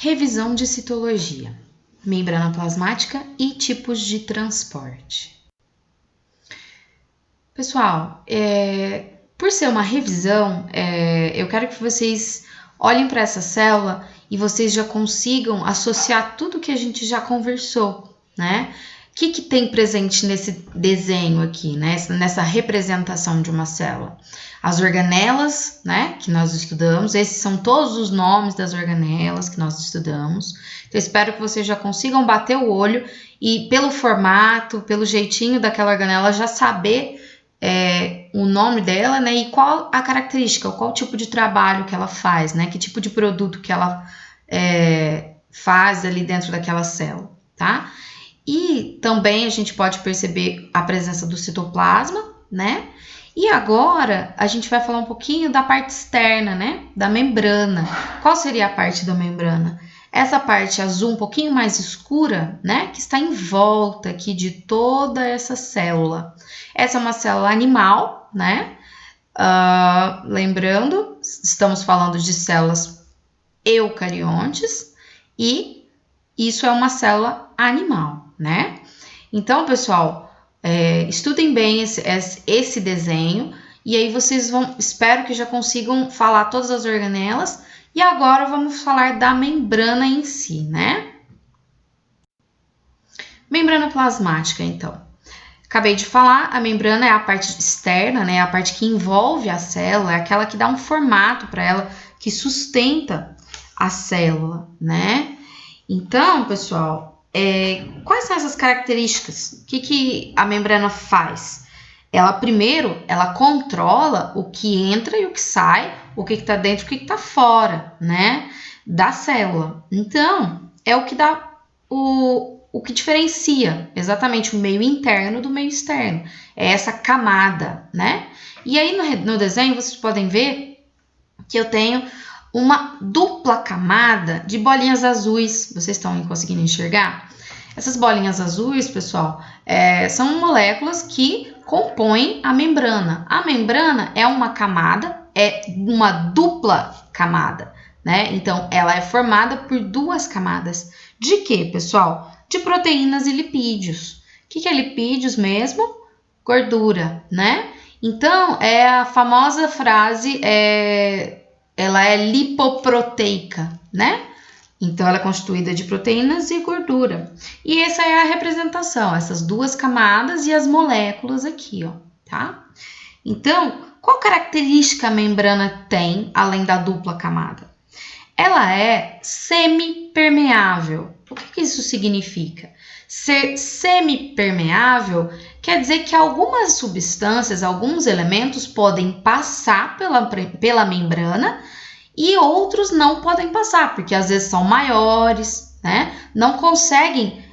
Revisão de citologia, membrana plasmática e tipos de transporte. Pessoal, por ser uma revisão, eu quero que vocês olhem para essa célula e vocês já consigam associar tudo que a gente já conversou, né? O que tem presente nesse desenho aqui, né? Nessa representação de uma célula? As organelas, né, que nós estudamos, esses são todos os nomes das organelas que nós estudamos. Então, espero que vocês já consigam bater o olho e pelo formato, pelo jeitinho daquela organela, já saber o nome dela, né, e qual a característica, qual tipo de trabalho que ela faz, né, que tipo de produto que ela faz ali dentro daquela célula, tá? E também a gente pode perceber a presença do citoplasma, né? E agora a gente vai falar um pouquinho da parte externa, né? Da membrana. Qual seria a parte da membrana? Essa parte azul um pouquinho mais escura, né? Que está em volta aqui de toda essa célula. Essa é uma célula animal, né? Lembrando, estamos falando de células eucariontes e isso é uma célula animal, né? Então, pessoal, estudem bem esse desenho e aí vocês espero que já consigam falar todas as organelas e agora vamos falar da membrana em si, né? Membrana plasmática, então. Acabei de falar, a membrana é a parte externa, né? A parte que envolve a célula, é aquela que dá um formato para ela, que sustenta a célula, né? Então, pessoal, quais são essas características? O que a membrana faz? Primeiro, ela controla o que entra e o que sai, o que está dentro e o que está fora, né, da célula. Então, é o que dá o que diferencia exatamente o meio interno do meio externo. É essa camada, né? E aí no desenho vocês podem ver que eu tenho uma dupla camada de bolinhas azuis. Vocês estão conseguindo enxergar? Essas bolinhas azuis, pessoal, são moléculas que compõem a membrana. A membrana é uma camada, é uma dupla camada, né? Então, ela é formada por duas camadas. De quê, pessoal? De proteínas e lipídios. O que é lipídios mesmo? Gordura, né? Então, é a famosa frase... ela é lipoproteica, né? Então, ela é constituída de proteínas e gordura. E essa é a representação, essas duas camadas e as moléculas aqui, ó, tá? Então, qual característica a membrana tem, além da dupla camada? Ela é semipermeável. O que isso significa? Ser semipermeável quer dizer que algumas substâncias, alguns elementos podem passar pela membrana e outros não podem passar, porque às vezes são maiores, né? Não conseguem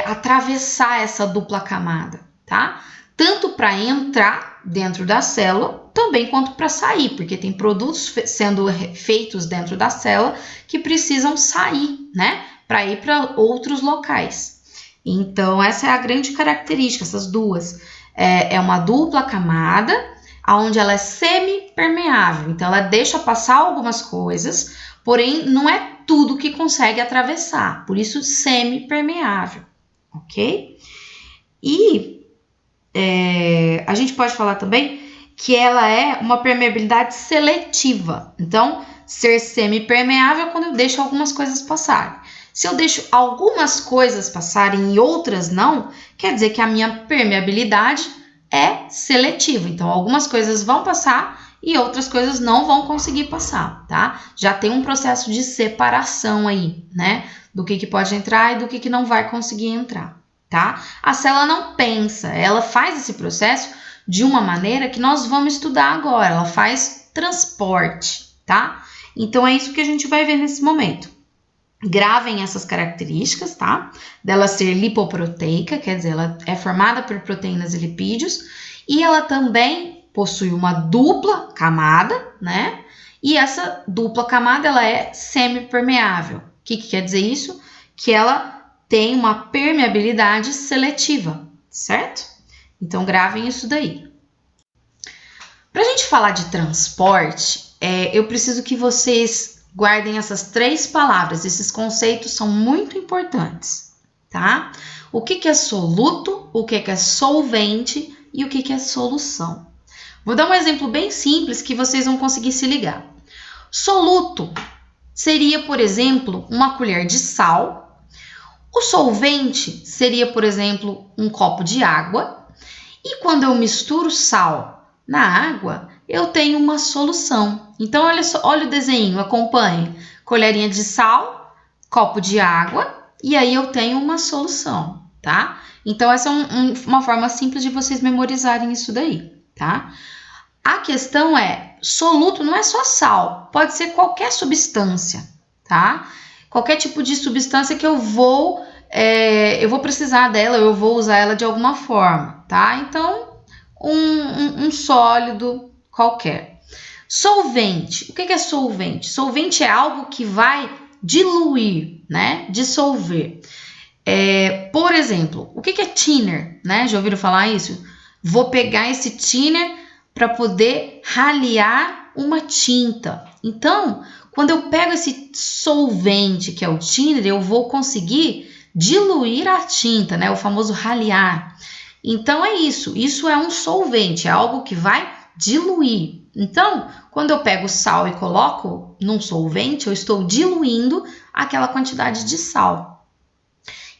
atravessar essa dupla camada, tá? Tanto para entrar dentro da célula, também quanto para sair, porque tem produtos sendo feitos dentro da célula que precisam sair, né? Para ir para outros locais. Então, essa é a grande característica, essas duas. É uma dupla camada, onde ela é semipermeável. Então, ela deixa passar algumas coisas, porém, não é tudo que consegue atravessar. Por isso, semipermeável, ok? E a gente pode falar também que ela é uma permeabilidade seletiva. Então, ser semipermeável é quando eu deixo algumas coisas passarem. Se eu deixo algumas coisas passarem e outras não, quer dizer que a minha permeabilidade é seletiva. Então, algumas coisas vão passar e outras coisas não vão conseguir passar, tá? Já tem um processo de separação aí, né? Do que pode entrar e do que não vai conseguir entrar, tá? A célula não pensa, ela faz esse processo de uma maneira que nós vamos estudar agora. Ela faz transporte, tá? Então, é isso que a gente vai ver nesse momento. Gravem essas características, tá? Dela ser lipoproteica, quer dizer, ela é formada por proteínas e lipídios, e ela também possui uma dupla camada, né? E essa dupla camada, ela é semipermeável. O que quer dizer isso? Que ela tem uma permeabilidade seletiva, certo? Então, gravem isso daí. Para a gente falar de transporte, eu preciso que vocês Guardem essas 3 palavras, esses conceitos são muito importantes, tá? O que é soluto, o que é solvente e o que é solução. Vou dar um exemplo bem simples que vocês vão conseguir se ligar. Soluto seria, por exemplo, uma colher de sal. O solvente seria, por exemplo, um copo de água. E quando eu misturo sal na água, eu tenho uma solução. Então, olha o desenho, acompanhe. Colherinha de sal, copo de água, e aí eu tenho uma solução, tá? Então, essa é uma forma simples de vocês memorizarem isso daí, tá? A questão é, soluto não é só sal, pode ser qualquer substância, tá? Qualquer tipo de substância que eu vou precisar dela, eu vou usar ela de alguma forma, tá? Então, um sólido qualquer. Solvente, o que é solvente? Solvente é algo que vai diluir, né? Dissolver. Por exemplo, o que é thinner, né? Já ouviram falar isso? Vou pegar esse thinner para poder ralear uma tinta. Então, quando eu pego esse solvente, que é o thinner, eu vou conseguir diluir a tinta, né? O famoso ralear. Então, é isso. Isso é um solvente, é algo que vai diluir. Então, quando eu pego sal e coloco num solvente, eu estou diluindo aquela quantidade de sal.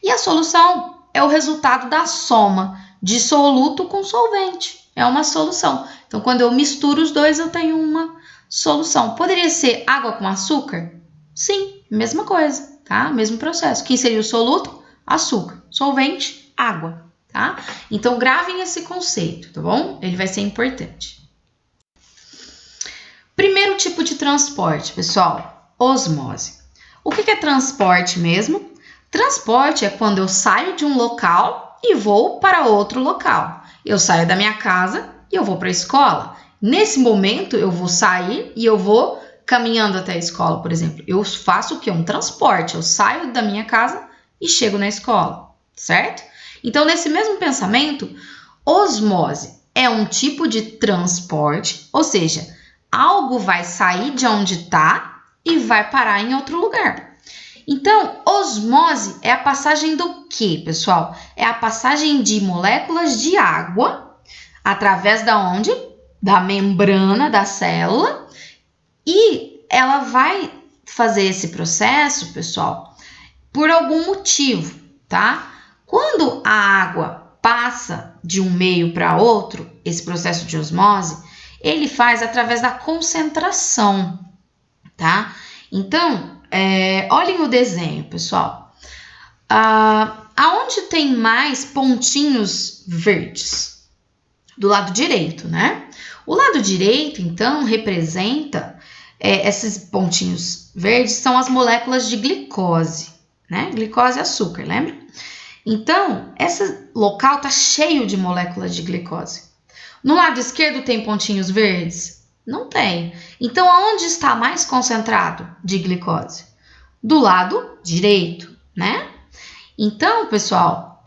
E a solução é o resultado da soma de soluto com solvente. É uma solução. Então, quando eu misturo os dois, eu tenho uma solução. Poderia ser água com açúcar? Sim, mesma coisa, tá? Mesmo processo. Quem seria o soluto? Açúcar. Solvente, água, tá? Então, gravem esse conceito, tá bom? Ele vai ser importante. Primeiro tipo de transporte, pessoal, osmose. O que é transporte mesmo? Transporte é quando eu saio de um local e vou para outro local. Eu saio da minha casa e eu vou para a escola. Nesse momento, eu vou sair e eu vou caminhando até a escola, por exemplo. Eu faço o quê? Um transporte. Eu saio da minha casa e chego na escola, certo? Então, nesse mesmo pensamento, osmose é um tipo de transporte, ou seja, algo vai sair de onde está e vai parar em outro lugar. Então, osmose é a passagem do quê, pessoal? É a passagem de moléculas de água através da onde? Da membrana da célula. E ela vai fazer esse processo, pessoal, por algum motivo, tá? Quando a água passa de um meio para outro, esse processo de osmose, ele faz através da concentração, tá? Então, olhem o desenho, pessoal. Aonde tem mais pontinhos verdes? Do lado direito, né? O lado direito, então, representa esses pontinhos verdes, são as moléculas de glicose, né? Glicose é açúcar, lembra? Então, esse local tá cheio de moléculas de glicose. No lado esquerdo tem pontinhos verdes? Não tem. Então, aonde está mais concentrado de glicose? Do lado direito, né? Então, pessoal,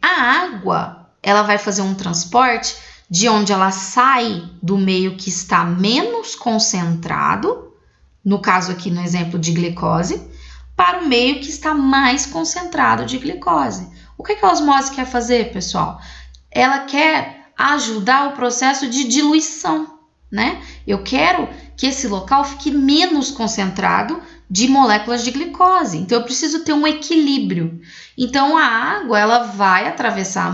a água, ela vai fazer um transporte de onde ela sai do meio que está menos concentrado, no caso aqui no exemplo de glicose, para o meio que está mais concentrado de glicose. O que a osmose quer fazer, pessoal? Ela quer ajudar o processo de diluição, né? Eu quero que esse local fique menos concentrado de moléculas de glicose. Então, eu preciso ter um equilíbrio. Então, a água, ela vai atravessar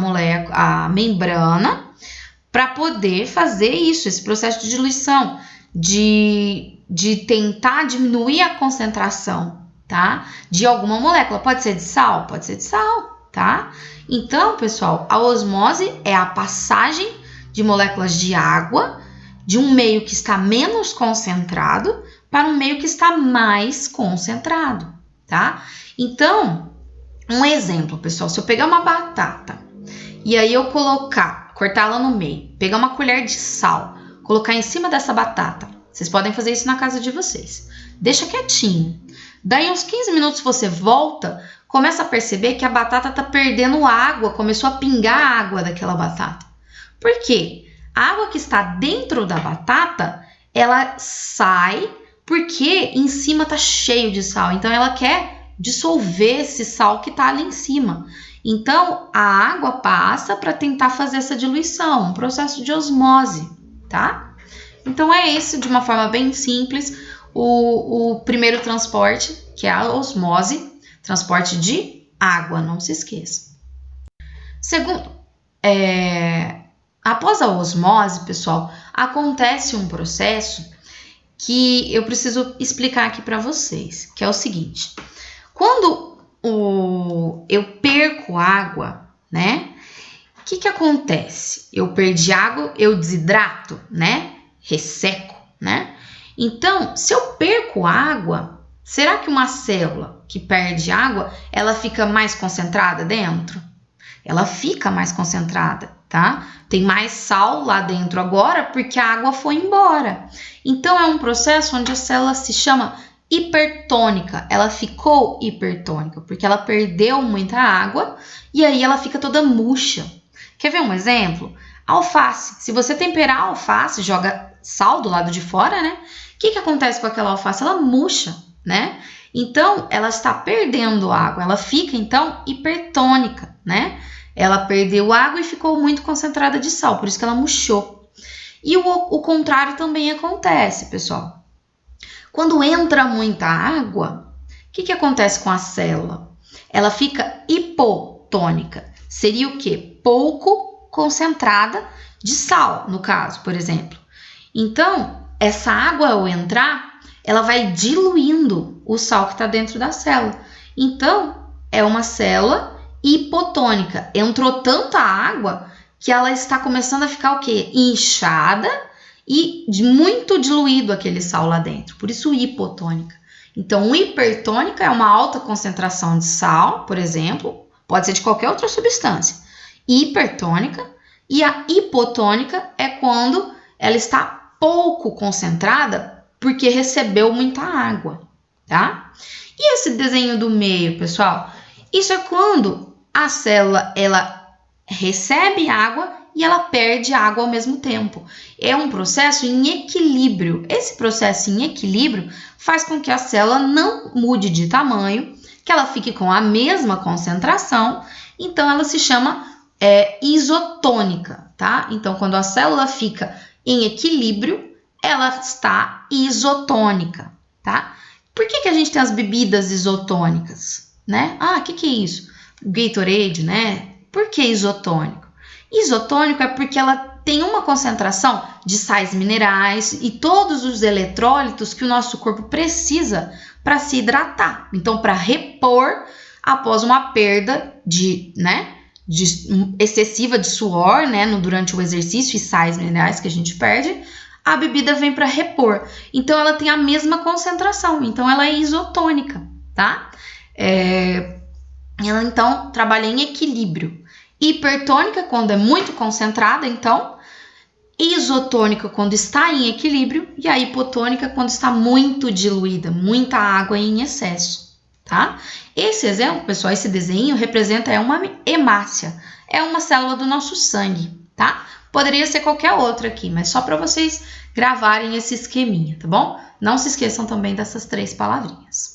a membrana para poder fazer isso, esse processo de diluição, de tentar diminuir a concentração, tá? De alguma molécula. Pode ser de sal? Pode ser de sal, tá? Então, pessoal, a osmose é a passagem de moléculas de água de um meio que está menos concentrado para um meio que está mais concentrado, tá? Então, um exemplo, pessoal, se eu pegar uma batata e aí eu cortá-la no meio, pegar uma colher de sal, colocar em cima dessa batata, vocês podem fazer isso na casa de vocês, deixa quietinho. Daí, uns 15 minutos você volta, começa a perceber que a batata tá perdendo água, começou a pingar a água daquela batata. Por quê? A água que está dentro da batata, ela sai porque em cima tá cheio de sal. Então, ela quer dissolver esse sal que tá ali em cima. Então, a água passa para tentar fazer essa diluição, um processo de osmose, tá? Então, é esse, de uma forma bem simples, o primeiro transporte, que é a osmose, transporte de água, não se esqueça. Segundo, após a osmose, pessoal, acontece um processo que eu preciso explicar aqui para vocês, que é o seguinte. Quando eu perco água, né? O que acontece? Eu perdi água, eu desidrato, né? Resseco, né? Então, se eu perco água, será que uma célula que perde água, ela fica mais concentrada dentro? Ela fica mais concentrada, tá? Tem mais sal lá dentro agora porque a água foi embora. Então, é um processo onde a célula se chama hipertônica. Ela ficou hipertônica porque ela perdeu muita água e aí ela fica toda murcha. Quer ver um exemplo? Alface. Se você temperar a alface, joga sal do lado de fora, né? O que acontece com aquela alface? Ela murcha, né? Então, ela está perdendo água. Ela fica, então, hipertônica, né? Ela perdeu água e ficou muito concentrada de sal, por isso que ela murchou. E o contrário também acontece, pessoal. Quando entra muita água, o que acontece com a célula? Ela fica hipotônica. Seria o quê? Pouco concentrada de sal, no caso, por exemplo. Então, essa água ao entrar, ela vai diluindo o sal que está dentro da célula. Então, é uma célula hipotônica. Entrou tanta água que ela está começando a ficar o quê? Inchada e muito diluído aquele sal lá dentro. Por isso, hipotônica. Então, hipertônica é uma alta concentração de sal, por exemplo. Pode ser de qualquer outra substância. Hipertônica. E a hipotônica é quando ela está pouco concentrada porque recebeu muita água, tá? E esse desenho do meio, pessoal? Isso é quando a célula, ela recebe água e ela perde água ao mesmo tempo. É um processo em equilíbrio. Esse processo em equilíbrio faz com que a célula não mude de tamanho, que ela fique com a mesma concentração, então ela se chama isotônica, tá? Então, quando a célula fica em equilíbrio, ela está isotônica, tá? Por que a gente tem as bebidas isotônicas, né? Ah, o que é isso? Gatorade, né? Por que isotônico? Isotônico é porque ela tem uma concentração de sais minerais e todos os eletrólitos que o nosso corpo precisa para se hidratar. Então, para repor após uma perda excessiva de suor, né, durante o exercício e sais minerais que a gente perde, a bebida vem para repor. Então, ela tem a mesma concentração. Então, ela é isotônica, tá? Ela, então, trabalha em equilíbrio. Hipertônica, quando é muito concentrada, então. Isotônica, quando está em equilíbrio. E a hipotônica, quando está muito diluída, muita água em excesso, tá? Esse exemplo, pessoal, esse desenho representa uma hemácia. É uma célula do nosso sangue, tá? Poderia ser qualquer outra aqui, mas só para vocês gravarem esse esqueminha, tá bom? Não se esqueçam também dessas 3 palavrinhas.